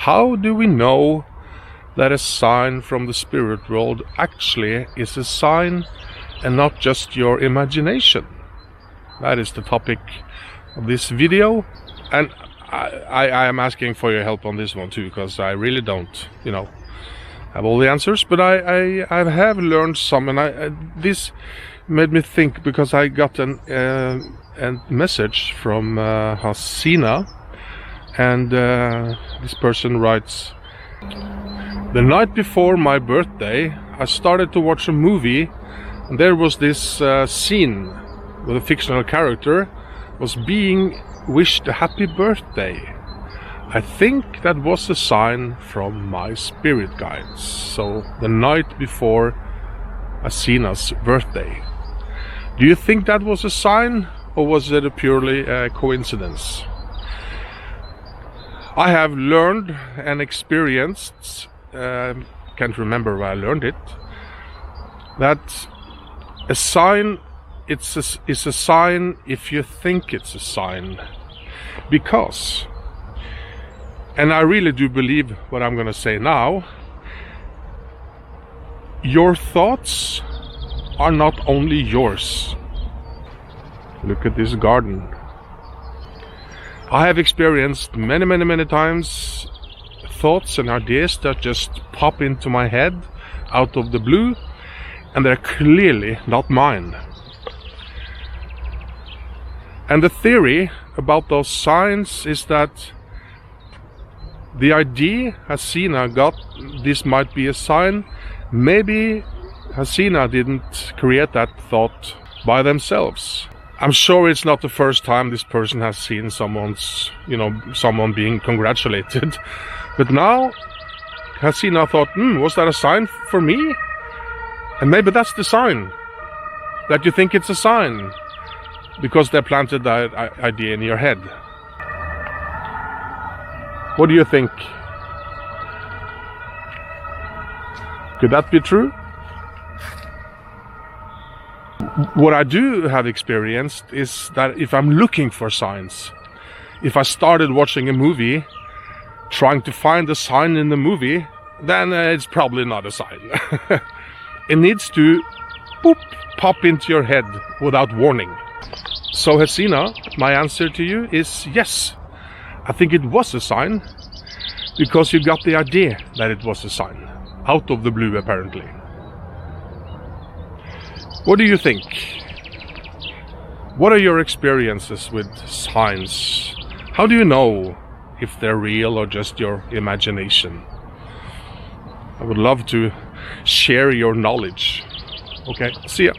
How do we know that a sign from the spirit world actually is a sign and not just your imagination? That is the topic of this video, and I am asking for your help on this one too, because I really don't, have all the answers, but I have learned some, and this made me think, because I got a message from Hasina, and this person writes, "The night before my birthday, I started to watch a movie, and there was this scene where the fictional character was being wished a happy birthday. I think that was a sign from my spirit guides." So the night before Asina's birthday. Do you think that was a sign, or was it a purely coincidence? I have learned and experienced, can't remember where I learned it, that a sign is a sign if you think it's a sign. Because, and I really do believe what I'm going to say now, your thoughts are not only yours. Look at this garden. I have experienced many times thoughts and ideas that just pop into my head out of the blue, and they're clearly not mine. And the theory about those signs is that the idea Hasina got, this might be a sign, maybe Hasina didn't create that thought by themselves. I'm sure it's not the first time this person has seen someone being congratulated. But now Hasina thought, was that a sign for me? And maybe that's the sign, that you think it's a sign, because they planted that idea in your head. What do you think? Could that be true? What I do have experienced is that if I'm looking for signs, if I started watching a movie, trying to find a sign in the movie, then it's probably not a sign. It needs to pop into your head without warning. So Hasina, my answer to you is yes. I think it was a sign, because you got the idea that it was a sign, out of the blue apparently. What do you think? What are your experiences with signs? How do you know if they're real or just your imagination? I would love to share your knowledge. Okay, see ya.